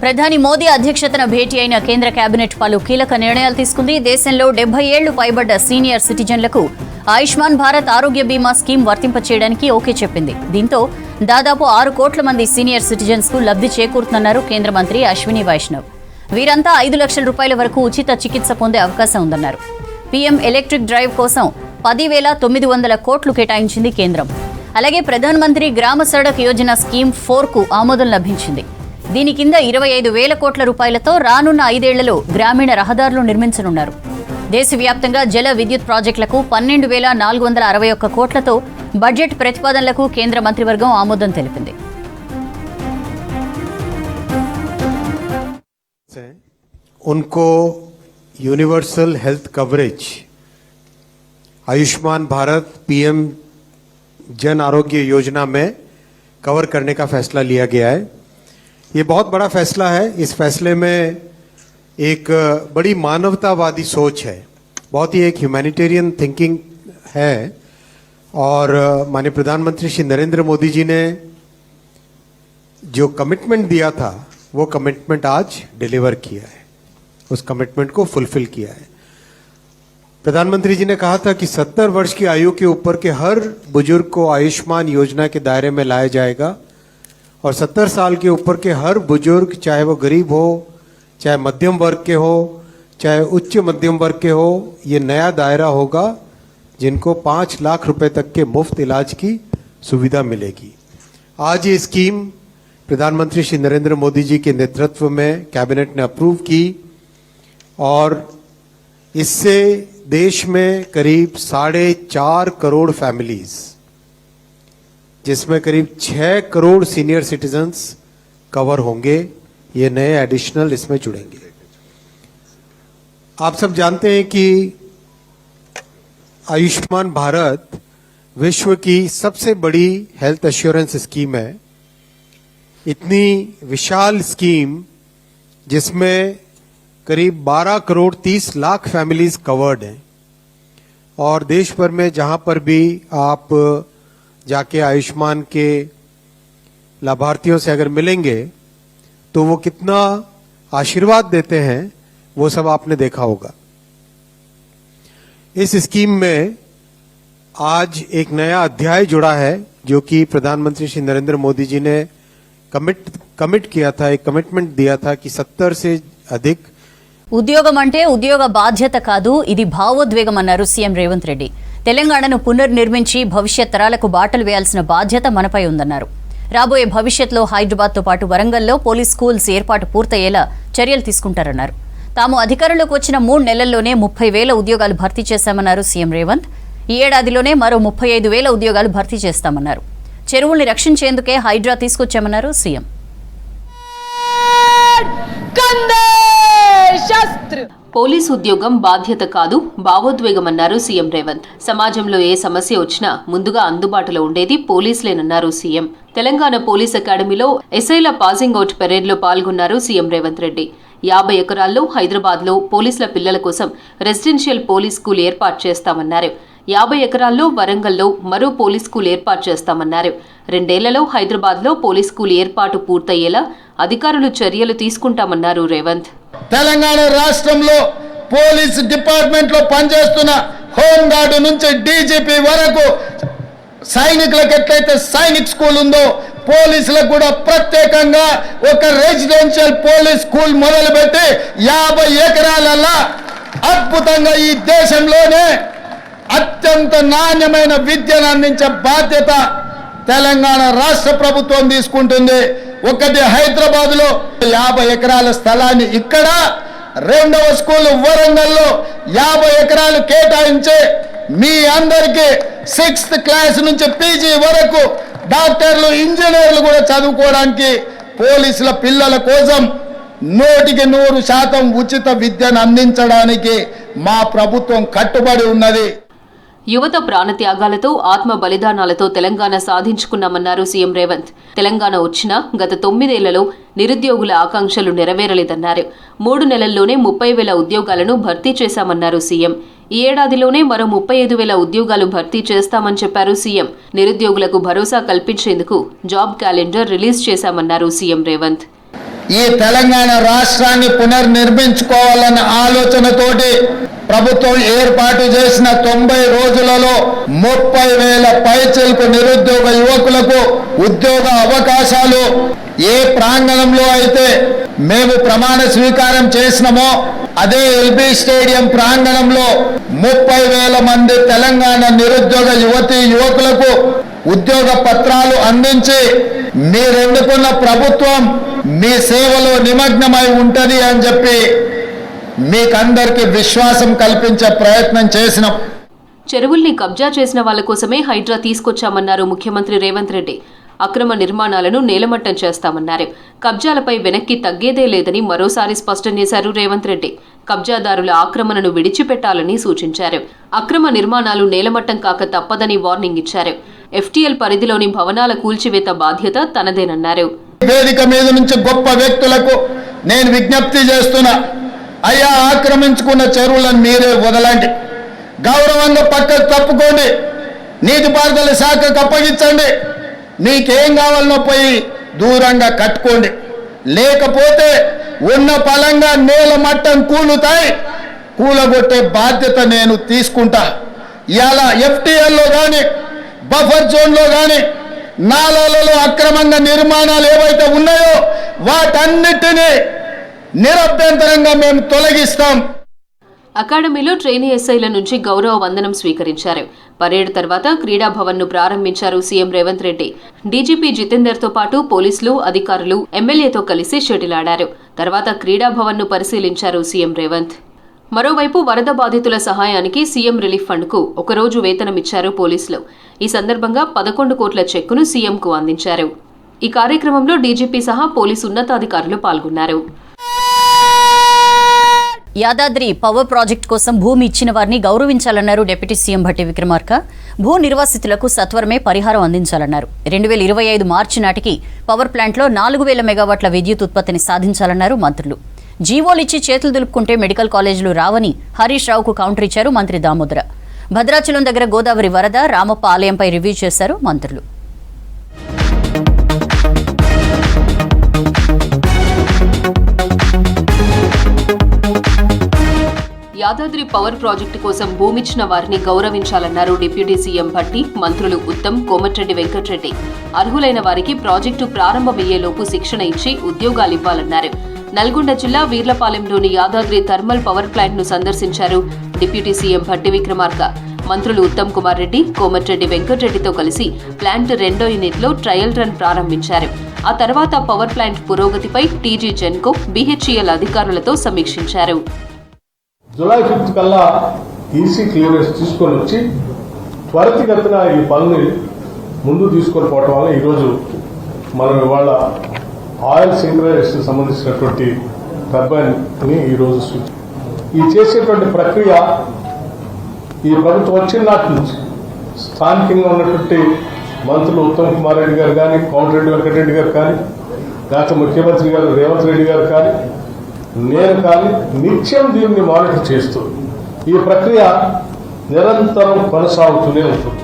ప్రధాని మోదీ అధ్యక్షతన భేటీ అయిన కేంద్ర కేబినెట్ పలు కీలక నిర్ణయాలు తీసుకుంది. దేశంలో 70 ఏళ్లు పైబడ్డ సీనియర్ సిటిజన్లకు ఆయుష్మాన్ భారత్ ఆరోగ్య బీమా స్కీమ్ వర్తింపచేయడానికి ఓకే చెప్పింది. దీంతో దాదాపు 6 కోట్ల మంది సీనియర్ సిటిజన్స్ కు లబ్ధి చేకూరుతుందన్నారు కేంద్ర మంత్రి అశ్విని వైష్ణవ్. వీరంతా 5 లక్షల రూపాయల వరకు ఉచిత చికిత్స పొందే అవకాశం ఉందన్నారు. పీఎం ఎలక్ట్రిక్ డ్రైవ్ కోసం 10,900 కోట్లు కేటాయించింది కేంద్రం. అలాగే ప్రధాన్ మంత్రి గ్రామ సడక్ యోజన స్కీమ్ 4 కు ఆమోదం లభించింది. దీని కింద 25,000 కోట్ల రూపాయలతో రానున్న 5 ఏళ్లలో గ్రామీణ రహదారులు నిర్మించనున్నారు. దేశవ్యాప్తంగా జల విద్యుత్ ప్రాజెక్టులకు 12,461 కోట్లతో బడ్జెట్ ప్రతిపాదనలకు కేంద్ర మంత్రివర్గం ఆమోదం తెలిపింది. उनको universal health coverage Ayushman Bharat PM Jan Arogya Yojana में कवर करने का फैसला लिया गया है। ये बहुत बड़ा फैसला है। इस फैसले में एक बड़ी मानवतावादी सोच है, बहुत ही एक ह्यूमैनिटेरियन थिंकिंग है और माननीय प्रधानमंत्री श्री नरेंद्र मोदी जी ने जो कमिटमेंट दिया था वो कमिटमेंट आज डिलीवर किया है, उस कमिटमेंट को फुलफिल किया है। प्रधानमंत्री जी ने कहा था कि 70 वर्ष की आयु के ऊपर के हर बुजुर्ग को आयुष्मान योजना के दायरे में लाया जाएगा और 70 साल के ऊपर के हर बुजुर्ग, चाहे वो गरीब हो, चाहे मध्यम वर्ग के हो, चाहे उच्च मध्यम वर्ग के हो, ये नया दायरा होगा जिनको 5 लाख रुपए तक के मुफ्त इलाज की सुविधा मिलेगी। आज ये स्कीम प्रधानमंत्री श्री नरेंद्र मोदी जी के नेतृत्व में कैबिनेट ने अप्रूव की और इससे देश में करीब 4.5 करोड़ फैमिलीज, जिसमें करीब 6 करोड़ सीनियर सिटीजन्स कवर होंगे, ये नए एडिशनल इसमें जुड़ेंगे। आप सब जानते हैं कि आयुष्मान भारत विश्व की सबसे बड़ी हेल्थ एश्योरेंस स्कीम है। इतनी विशाल स्कीम जिसमें करीब 12 करोड़ 30 लाख फैमिलीज कवर्ड हैं और देश भर में जहां पर भी आप जाके आयुष्मान के लाभार्थियों से अगर मिलेंगे तो वो कितना आशीर्वाद देते हैं वो सब आपने देखा होगा। इस स्कीम में आज एक नया अध्याय जुड़ा है जो कि प्रधानमंत्री श्री नरेंद्र मोदी जी ने कमिट किया था, एक कमिटमेंट दिया था कि 70 से अधिक ఉద్యోగం అంటే ఉద్యోగ బాధ్యత కాదు, ఇది భావోద్వేగం అన్నారు సీఎం రేవంత్ రెడ్డి. తెలంగాణను పునర్నిర్మించి భవిష్యత్ తరాలకు బాటలు వేయాల్సిన బాధ్యత మనపై ఉందన్నారు. రాబోయే భవిష్యత్తులో హైదరాబాద్తో పాటు వరంగల్లో పోలీస్ స్కూల్స్ ఏర్పాటు పూర్తయ్యేలా చర్యలు తీసుకుంటారన్నారు. తాము అధికారంలోకి వచ్చిన 3 నెలల్లోనే 30,000 ఉద్యోగాలు భర్తీ చేశామన్నారు సీఎం రేవంత్. ఈ ఏడాదిలోనే మరో 35,000 ఉద్యోగాలు భర్తీ చేస్తామన్నారు. చెరువుల్ని రక్షించేందుకే హైడ్రా తీసుకొచ్చామన్నారు సీఎం. పోలీసు ఉద్యోగం బాధ్యత కాదు, భావోద్వేగమన్నారు సీఎం రేవంత్. సమాజంలో ఏ సమస్య వచ్చినా ముందుగా అందుబాటులో ఉండేది పోలీసులేనన్నారు సీఎం. తెలంగాణ పోలీస్ అకాడమీలో ఎస్ఐల పాసింగ్ అవుట్ పెరేడ్లో పాల్గొన్నారు సీఎం రేవంత్ రెడ్డి. 50 ఎకరాల్లో హైదరాబాద్లో పోలీసుల పిల్లల కోసం రెసిడెన్షియల్ పోలీస్ స్కూల్ ఏర్పాటు చేస్తామన్నారు. 50 ఎకరాల్లో వరంగల్లో మరో పోలీస్ స్కూల్ ఏర్పాటు చేస్తామన్నారు. 2 ఏళ్లలో హైదరాబాద్లో పోలీస్ స్కూల్ ఏర్పాటు పూర్తయ్యేలా అధికారులు చర్యలు తీసుకుంటామన్నారు రేవంత్. తెలంగాణ రాష్ట్రంలో పోలీస్ డిపార్ట్మెంట్ లో పనిచేస్తున్న హోంగార్డు నుంచి డీజీపీ వరకు సైనికులకు ఎట్లయితే సైనిక్ స్కూల్ ఉందో పోలీసులకు కూడా ప్రత్యేకంగా ఒక రెసిడెన్షియల్ పోలీస్ స్కూల్ మొదలుపెట్టి 50 ఎకరాలలో అద్భుతంగా ఈ దేశంలోనే అత్యంత నాణ్యమైన విద్యను అందించే బాధ్యత తెలంగాణ రాష్ట్ర ప్రభుత్వం తీసుకుంటుంది. ఒకటి హైదరాబాద్ లో 50 ఎకరాల స్థలాన్ని ఇక్కడ, 2వ స్కూల్ వరంగల్లో 50 ఎకరాలు కేటాయించి మీ అందరికీ 6th క్లాస్ నుంచి పీజీ వరకు డాక్టర్లు, ఇంజనీర్లు కూడా చదువుకోవడానికి పోలీసుల పిల్లల కోసం 100% ఉచిత విద్యను అందించడానికి మా ప్రభుత్వం కట్టుబడి ఉన్నది. యువత ప్రాణత్యాగాలతో ఆత్మ బలిదానాలతో తెలంగాణ సాధించుకున్నామన్నారు సీఎం రేవంత్. తెలంగాణ వచ్చినా గత 9 ఏళ్లలో నిరుద్యోగుల ఆకాంక్షలు నెరవేరలేదన్నారు. 3 నెలల్లోనే 30,000 ఉద్యోగాలను భర్తీ చేశామన్నారు సీఎం. ఈ ఏడాదిలోనే మరో 35,000 ఉద్యోగాలు భర్తీ చేస్తామని చెప్పారు సీఎం. నిరుద్యోగులకు భరోసా కల్పించేందుకు జాబ్ క్యాలెండర్ రిలీజ్ చేశామన్నారు సీఎం రేవంత్. ఈ తెలంగాణ రాష్ట్రాన్ని పునర్నిర్మించుకోవాలన్న ఆలోచనతోటి ప్రభుత్వం ఏర్పాటు చేసిన 90 రోజులలో 30,000 పైచిలకు నిరుద్యోగ యువకులకు ఉద్యోగ అవకాశాలు ఏ ప్రాంగణంలో అయితే మేము ప్రమాణ స్వీకారం చేసినామో అదే ఎల్బీ స్టేడియం ప్రాంగణంలో 30,000 మంది తెలంగాణ నిరుద్యోగ యువకులకు ఉద్యోగ పత్రాలు అందించి మీరెన్నుకున్న ప్రభుత్వం మీ సేవలో నిమగ్నమై ఉంటది అని చెప్పి మీకందరికీ విశ్వాసం కల్పించే ప్రయత్నం చేసినాం. చెరువుల్ని కబ్జా చేసిన వాళ్ల కోసమే హైడ్రా తీసుకొచ్చామన్నారు ముఖ్యమంత్రి రేవంత్ రెడ్డి. అక్రమ నిర్మాణాలను నేలమట్టం చేస్తామన్నారు. కబ్జాలపై వెనక్కి తగ్గేదే లేదని మరోసారి స్పష్టం చేశారు రేవంత్ రెడ్డి. కబ్జాదారుల ఆక్రమణను విడిచిపెట్టాలని సూచించారు. అక్రమ నిర్మాణాలు నేలమట్టం కాక తప్పదని వార్నింగ్ ఇచ్చారు. ఎఫ్టీఎల్ పరిధిలోని భవనాల కూల్చివేత బాధ్యత తనదేనన్నారు. వేదిక మీద నుంచి గొప్ప వ్యక్తులకు నేను విజ్ఞప్తి చేస్తున్నా, అయ్యా ఆక్రమించుకున్న చెరువులను మీరే వదలండి, గౌరవంగా పక్కకు తప్పుకోండి, నీటిపారుదల శాఖకు అప్పగించండి, మీకేం కావాలనో పోయి దూరంగా కట్టుకోండి, లేకపోతే ఉన్న పలంగా నేల మట్టం కూలగొట్టే బాధ్యత నేను తీసుకుంటా. ఇవాళ ఎఫ్టీఎల్లో కానీ బఫర్ జోన్లో కానీ నాలాలలో అక్రమంగా నిర్మాణాలు ఏవైతే ఉన్నాయో వాటన్నిటినీ నిరభ్యంతరంగా మేము తొలగిస్తాం. అకాడమీలో ట్రైనీ ఎస్ఐల నుంచి గౌరవ వందనం స్వీకరించారు. పరేడ్ తర్వాత క్రీడా భవన్ ను ప్రారంభించారు సీఎం రేవంత్ రెడ్డి. డీజీపీ జితేందర్ తో పాటు పోలీసులు, అధికారులు ఎమ్మెల్యేతో కలిసి షటిల్ ఆడారు. తర్వాత క్రీడా భవన్ ను పరిశీలించారు సీఎం రేవంత్. మరోవైపు వరద బాధితుల సహాయానికి సీఎం రిలీఫ్ ఫండ్ కు ఒకరోజు వేతనమిచ్చారు పోలీసులు. ఈ సందర్భంగా 11 కోట్ల చెక్కును సీఎంకు అందించారు. ఈ కార్యక్రమంలో డీజీపీ సహా పోలీసు ఉన్నతాధికారులు పాల్గొన్నారు. యాదాద్రి పవర్ ప్రాజెక్టు కోసం భూమి ఇచ్చిన వారిని గౌరవించాలన్నారు డిప్యూటీ సీఎం భట్టి విక్రమార్క. భూ నిర్వాసితులకు సత్వరమే పరిహారం అందించాలన్నారు. 2025 మార్చి నాటికి పవర్ ప్లాంట్లో 4,000 మెగావాట్ల విద్యుత్ ఉత్పత్తిని సాధించాలన్నారు మంత్రులు. జీవోలిచ్చి చేతులు దులుపుకుంటే మెడికల్ కాలేజీలు రావని హరీష్ రావుకు కౌంటర్ ఇచ్చారు మంత్రి దామోదర. భద్రాచలం దగ్గర గోదావరి వరద, రామప్ప ఆలయంపై రివ్యూ చేశారు మంత్రులు. యాదాద్రి పవర్ ప్రాజెక్టు కోసం భూమిచ్చిన వారిని గౌరవించాలన్నారు డిప్యూటీ సీఎం భట్టి. మంత్రులు ఉత్తమ్, కోమటిరెడ్డి వెంకటరెడ్డి అర్హులైన వారికి ప్రాజెక్టు ప్రారంభమయ్యేలోపు శిక్షణ ఇచ్చి ఉద్యోగాలివ్వాలన్నారు. నల్గొండ జిల్లా వీర్లపాలెంలోని యాదాద్రి థర్మల్ పవర్ ప్లాంట్ ను సందర్శించారు డిప్యూటీ సీఎం భట్టి విక్రమార్క. మంత్రులు ఉత్తమ్ కుమార్ రెడ్డి, కోమటిరెడ్డి వెంకటరెడ్డితో కలిసి ప్లాంట్ 2వ యూనిట్లో ట్రయల్ రన్ ప్రారంభించారు. ఆ తర్వాత పవర్ ప్లాంట్ పురోగతిపై టీజీ జెన్కో, బీహెచ్ఈఎల్ అధికారులతో సమీక్షించారు. జూలై 5 కల్లా ఈసీ క్లియరెన్స్ తీసుకొని వచ్చి త్వరితగతిన ఈ పనులు ముందు తీసుకొని పోవటం వల్ల ఈరోజు మనం ఇవాళ ఆయిల్ సింక్రనైజేషన్ సంబంధించినటువంటి టర్బైన్ ని ఈరోజు ఈ చేసేటువంటి ప్రక్రియ ఈ ప్రభుత్వం వచ్చిన నాటి నుంచి స్థానికంగా ఉన్నటువంటి మంత్రులు ఉత్తమ్ కుమార్ రెడ్డి గారు కానీ, కోమటిరెడ్డి వెంకటరెడ్డి గారు కానీ, గత ముఖ్యమంత్రి గారు రేవంత్ రెడ్డి గారు కానీ, నేను కానీ నిత్యం దీన్ని మానిటర్ చేస్తూ ఈ ప్రక్రియ నిరంతరం కొనసాగుతూనే ఉంటుంది.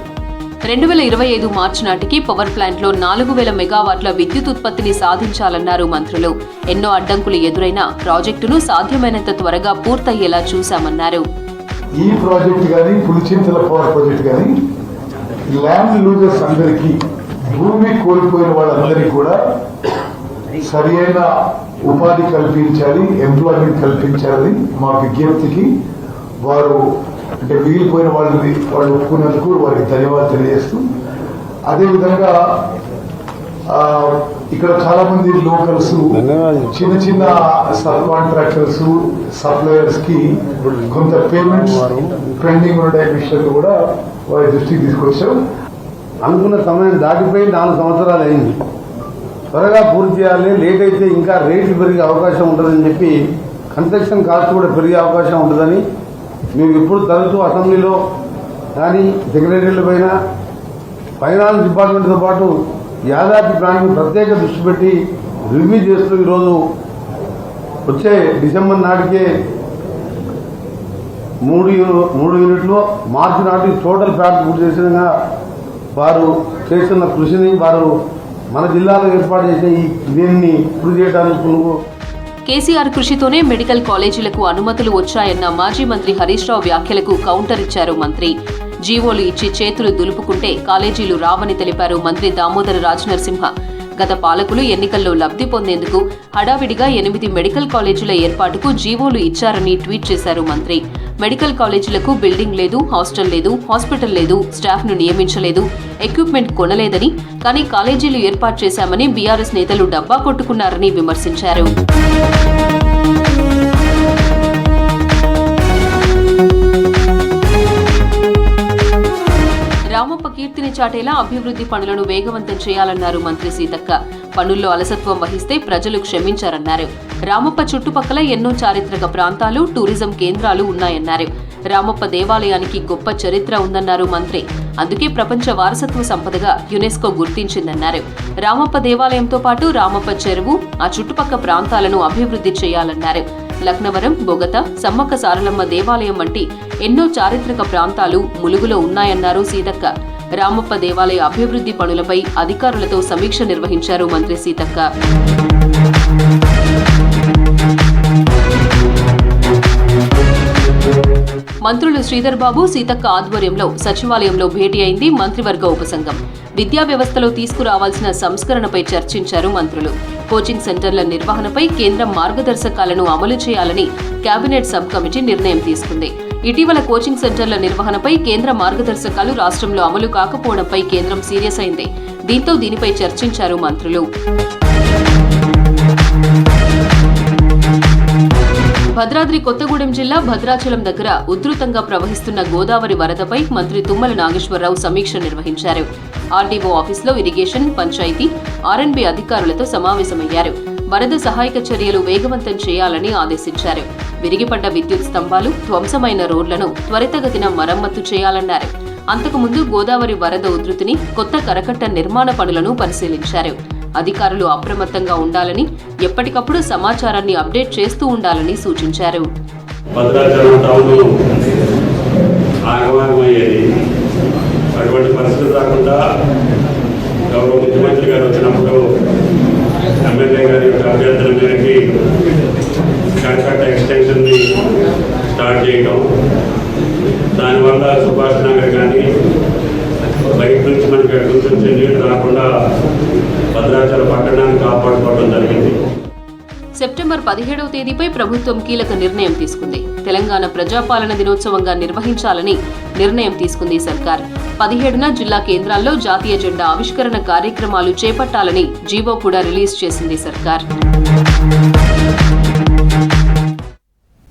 2025 మార్చి నాటికి పవర్ ప్లాంట్లో 4,000 మెగావాట్ల విద్యుత్ ఉత్పత్తిని సాధించాలన్నారు మంత్రులు. ఎన్నో అడ్డంకులు ఎదురైనా ప్రాజెక్టును సాధ్యమైనంత త్వరగా పూర్తయ్యేలా చూశామన్నారు. ఈ ప్రాజెక్టు కానీ, పులిచింతల పవర్ ప్రాజెక్టు కానీ ల్యాండ్ లూజర్స్ అందరికీ, భూమి కోల్పోయిన వాళ్ళందరికీ కూడా సరైన ఉపాధి కల్పించాలి, ఎంప్లాయ్మెంట్ కల్పించాలి. మా విజ్ఞప్తికి వారు అంటే మిగిలిపోయిన వాళ్ళు ఒప్పుకున్నందుకు వారికి ధన్యవాదాలు తెలియజేస్తూ, అదేవిధంగా ఇక్కడ చాలా మంది లోకల్స్, చిన్న చిన్న సబ్ కాంట్రాక్టర్స్, సప్లయర్స్ కి కొంత పేమెంట్స్ పెండింగ్ ఉండే విషయాలు కూడా వారి దృష్టికి తీసుకొచ్చాం. అనుకున్న సమయం దాటిపోయి 4 సంవత్సరాలు అయింది. త్వరగా పూర్తి చేయాలి, లేట్ అయితే ఇంకా రేట్లు పెరిగే అవకాశం ఉంటుందని చెప్పి, కన్స్ట్రక్షన్ కాస్ట్ కూడా పెరిగే అవకాశం ఉంటుందని మేము ఇప్పుడు తరచూ అసెంబ్లీలో కానీ సెక్రటరీల పైన ఫైనాన్స్ డిపార్ట్మెంట్తో పాటు యాదాద్రి ప్లాంట్ను ప్రత్యేక దృష్టి పెట్టి రివ్యూ చేస్తూ ఈరోజు వచ్చే డిసెంబర్ నాటికే 3 యూనిట్లు, మార్చి నాటికి టోటల్ ప్లాంట్ పూర్తి చేసిన వారు చేస్తున్న కృషిని వారు మన జిల్లాలో ఏర్పాటు చేసిన దీన్ని పూర్తి చేయడానికి నువ్వు కేసీఆర్ కృషితోనే మెడికల్ కాలేజీలకు అనుమతులు వచ్చాయన్న మాజీ మంత్రి హరీష్ రావు వ్యాఖ్యలకు కౌంటర్ ఇచ్చారు మంత్రి. జీవోలు ఇచ్చి చేతులు దులుపుకుంటే కాలేజీలు రావని తెలిపారు మంత్రి దామోదర రాజనరసింహ. గత పాలకులు ఎన్నికల్లో లబ్ధి పొందేందుకు హడావిడిగా 8 మెడికల్ కాలేజీల ఏర్పాటుకు జీవోలు ఇచ్చారని ట్వీట్ చేశారు మంత్రి. మెడికల్ కాలేజీలకు బిల్డింగ్ లేదు, హాస్టల్ లేదు, హాస్పిటల్ లేదు, స్టాఫ్ను నియమించలేదు, ఎక్విప్మెంట్ కొనలేదని, కానీ కాలేజీలు ఏర్పాటు చేశామని బీఆర్ఎస్ నేతలు డబ్బా కొట్టుకున్నారని విమర్శించారు. రామప్ప కీర్తిని చాటేలా అభివృద్ధి పనులను వేగవంతం చేయాలన్నారు మంత్రి సీతక్క. పనుల్లో అలసత్వం వహిస్తే ప్రజలు క్షమించారన్నారు. రామప్ప చుట్టుపక్కల ఎన్నో చారిత్రక ప్రాంతాలు, టూరిజం కేంద్రాలు ఉన్నాయన్నారు. రామప్ప దేవాలయానికి గొప్ప చరిత్ర ఉందన్నారు మంత్రి. అందుకే ప్రపంచ వారసత్వ సంపదగా యునెస్కో గుర్తించిందన్నారు. రామప్ప దేవాలయంతో పాటు రామప్ప చెరువు, ఆ చుట్టుపక్కల ప్రాంతాలను అభివృద్ధి చేయాలన్నారు. లక్నవరం, బొగత, సమ్మక్క సారలమ్మ దేవాలయం వంటి ఎన్నో చారిత్రక ప్రాంతాలు ములుగులో ఉన్నాయన్నారు సీతక్క. రామప్ప దేవాలయ అభివృద్ధి పనులపై అధికారులతో సమీక్ష నిర్వహించారు మంత్రి సీతక్క. మంత్రులు శ్రీధర్ బాబు, సీతక్క ఆధ్వర్యంలో సచివాలయంలో భేటీ అయింది మంత్రివర్గ ఉపసంఘం. విద్యా వ్యవస్థలో తీసుకురావాల్సిన సంస్కరణపై చర్చించారు మంత్రులు. కోచింగ్ సెంటర్ల నిర్వహణపై కేంద్రం మార్గదర్శకాలను అమలు చేయాలని కేబినెట్ సబ్ కమిటీ నిర్ణయం తీసుకుంది. ఇటీవల కోచింగ్ సెంటర్ల నిర్వహణపై కేంద్ర మార్గదర్శకాలు రాష్ట్రంలో అమలు కాకపోవడంపై కేంద్రం సీరియస్ అయింది. దీంతో దీనిపై చర్చించారు మంత్రులు. భద్రాద్రి కొత్తగూడెం జిల్లా భద్రాచలం దగ్గర ఉధృతంగా ప్రవహిస్తున్న గోదావరి వరదపై మంత్రి తుమ్మల నాగేశ్వరరావు సమీక్ష నిర్వహించారు. ఆర్డీఓ ఆఫీసులో ఇరిగేషన్, పంచాయతీ, ఆర్ఎండ్బీ అధికారులతో సమావేశమయ్యారు. వరద సహాయక చర్యలు వేగవంతం చేయాలని ఆదేశించారు. విరిగిపడ్డ విద్యుత్ స్తంభాలు, ధ్వంసమైన రోడ్లను త్వరితగతిన మరమ్మతు చేయాలన్నారు. అంతకుముందు గోదావరి వరద ఉధృతిని, కొత్త కరకట్ట నిర్మాణ పనులను పరిశీలించారు. అధికారులు అప్రమత్తంగా ఉండాలని, ఎప్పటికప్పుడు సమాచారాన్ని అప్డేట్ చేస్తూ ఉండాలని సూచించారు. అటువంటి పరిస్థితి రాకుండా గౌరవ ముఖ్యమంత్రి గారు వచ్చినప్పుడు ఎమ్మెల్యే గారి యొక్క అభ్యర్థన మేరకి కరకట్ట ఎక్స్టెన్షన్ని స్టార్ట్ చేయడం, దానివల్ల సుభాష్ నగర్ కానీ బయట నుంచి మనకి గుర్తించే నీరు రాకుండా భద్రాచల పట్టణాన్ని కాపాడుకోవడం జరిగింది. సెప్టెంబర్ 17వ తేదీపై ప్రభుత్వం కీలక నిర్ణయం తీసుకుంది. తెలంగాణ ప్రజాపాలన దినోత్సవంగా నిర్వహించాలని నిర్ణయం తీసుకుంది సర్కార్. 17న జిల్లా కేంద్రాల్లో జాతీయ జెండా ఆవిష్కరణ కార్యక్రమాలు చేపట్టాలని జీవో కూడా రిలీజ్ చేసింది సర్కార్.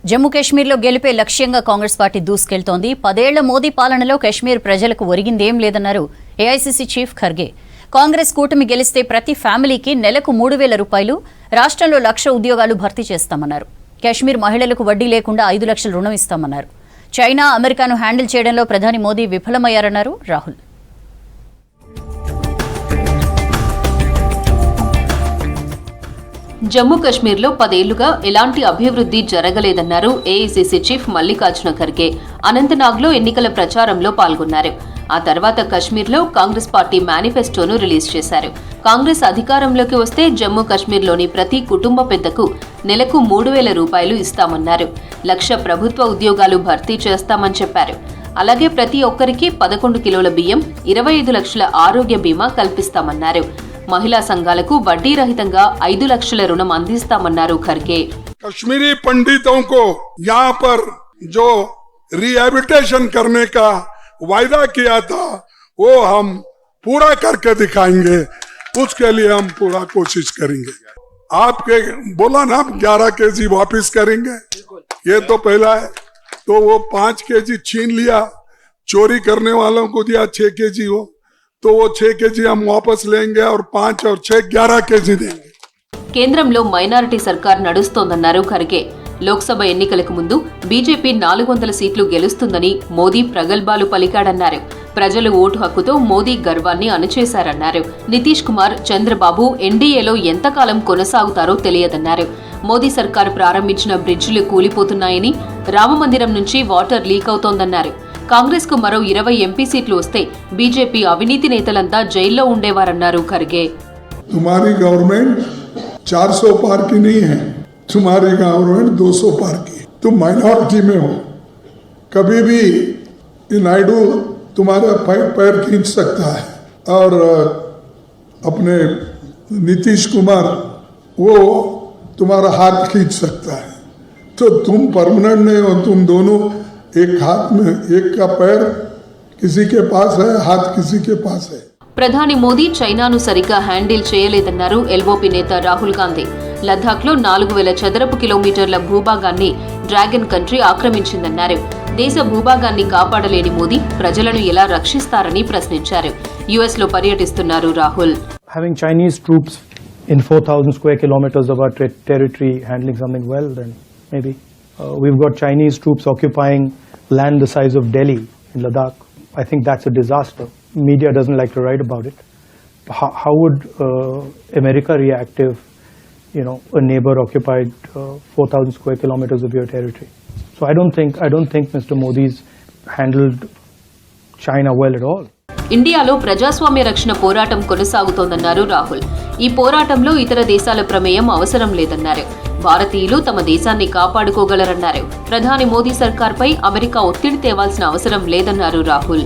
జమ్మూ కాశ్మీర్లో గెలిపే లక్ష్యంగా కాంగ్రెస్ పార్టీ దూసుకెళ్తోంది. 10 ఏళ్ల మోదీ పాలనలో కాశ్మీర్ ప్రజలకు ఒరిగిందేం లేదన్నారు ఏఐసీసీ చీఫ్ ఖర్గే. కాంగ్రెస్ కూటమి గెలిస్తే ప్రతి ఫ్యామిలీకి నెలకు 3,000 రూపాయలు, రాష్ట్రంలో 1,00,000 ఉద్యోగాలు భర్తీ చేస్తామన్నారు. కాశ్మీర్ మహిళలకు వడ్డీ లేకుండా 5 లక్షల రుణం ఇస్తామన్నారు. చైనా, అమెరికాను హ్యాండిల్ చేయడంలో ప్రధాని మోదీ విఫలమయ్యారన్నారు రాహుల్. జమ్మూ కశ్మీర్లో 10 ఏళ్లుగా ఎలాంటి అభివృద్ధి జరగలేదన్నారు ఏఐసీసీ చీఫ్ మల్లికార్జున ఖర్గే. అనంతనాగ్లో ఎన్నికల ప్రచారంలో పాల్గొన్నారు. ఆ తర్వాత కశ్మీర్లో కాంగ్రెస్ పార్టీ మేనిఫెస్టోను రిలీజ్ చేశారు. కాంగ్రెస్ అధికారంలోకి వస్తే జమ్మూ కశ్మీర్లోని ప్రతి కుటుంబ పెద్దకు నెలకు 3,000 రూపాయలు ఇస్తామన్నారు. 1,00,000 ప్రభుత్వ ఉద్యోగాలు భర్తీ చేస్తామని చెప్పారు. అలాగే ప్రతి ఒక్కరికి 11 కిలోల బియ్యం, 25 లక్షల ఆరోగ్య బీమా కల్పిస్తామన్నారు. महिला संघाలకు వడ్డీ రహితంగా 5 లక్షల రుణం అందిస్తామన్నారు ఖర్గే. कश्मीरी पंडितों को यहाँ पर जो रिहेबिलिटेशन करने का वायदा किया था वो हम पूरा करके दिखाएंगे, उसके लिए हम पूरा कोशिश करेंगे. आपके बोला ना 11 केजी वापस करेंगे, ये तो पहला है. तो वो 5 केजी छीन लिया, चोरी करने वालों को दिया 6 केजी हो, तो वो 6 केजी हम वापस लेंगे और 5 और 6 11 केजी देंगे. కేంద్రంలో మైనారిటీ సర్కార్ నడుస్తోందన్నారు ఖర్గే. లోక్సభ ఎన్నికలకు ముందు బీజేపీ 400 సీట్లు గెలుస్తుందని మోదీ ప్రగల్భాలు పలికాడన్నారు. ప్రజలు ఓటు హక్కుతో మోదీ గర్వాన్ని అణచేశారన్నారు. నితీష్ కుమార్, చంద్రబాబు ఎన్డీఏలో ఎంతకాలం కొనసాగుతారో తెలియదన్నారు. మోదీ సర్కారు ప్రారంభించిన బ్రిడ్జిలు కూలిపోతున్నాయని, రామమందిరం నుంచి వాటర్ లీక్ అవుతోందన్నారు. కాంగ్రెస్ కు మరో 20 ఎంపీ సీట్లు వస్తే బీజేపీ అవినీతి నేతలంతా జైల్లో ఉండేవారన్నారు ఖర్గే. तुम्हारी गवर्नमेंट 400 पार की नहीं है, तुम्हारी गवर्नमेंट 200 पार की। तुम माइनॉरिटी में हो, कभी भी ये नायडू तुम्हारा पैर खींच सकता है और अपने नीतीश कुमार वो तुम्हारा हाथ खींच सकता है। तो तुम परमानेंट नहीं हो, तुम दोनों एक हाथ में, एक का पैर किसी के पास है, हाथ किसी के पास है। ప్రధాని మోదీ చైనాను సరిగ్గా హ్యాండిల్ చేయలేదన్నారు ఎల్ఓపి నేత రాహుల్ గాంధీ. లద్దాఖ్లో 4000 చదరపు కిలోమీటర్ల భూభాగాన్ని డ్రాగన్ కంట్రీ ఆక్రమించిందన్నారు. దేశ భూభాగాన్ని కాపాడలేని మోదీ ప్రజలను ఎలా రక్షిస్తారని ప్రశ్నించారు. యుఎస్ లో పర్యటిస్తున్నారు Rahul. Having Chinese troops in 4,000 square kilometers of our territory handling something well, then maybe. We've got Chinese troops occupying land the size of Delhi in Ladakh. I think that's a disaster. Media doesn't like to write about it. How would America react if, a neighbor occupied 4,000 square kilometers of your territory? So I don't think Mr. Modi's handled China well at all. ఇండియాలో ప్రజాస్వామ్య రక్షణ పోరాటం కొనసాగుతోందన్నారు రాహుల్. ఈ పోరాటంలో ఇతర దేశాల ప్రమేయం అవసరం లేదన్నారు. భారతీయులు తమ దేశాన్ని కాపాడుకోగలరన్నారు. ప్రధాని మోదీ సర్కార్పై అమెరికా ఒత్తిడి తేవాల్సిన అవసరం లేదన్నారు Rahul.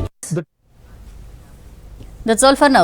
That's all for now.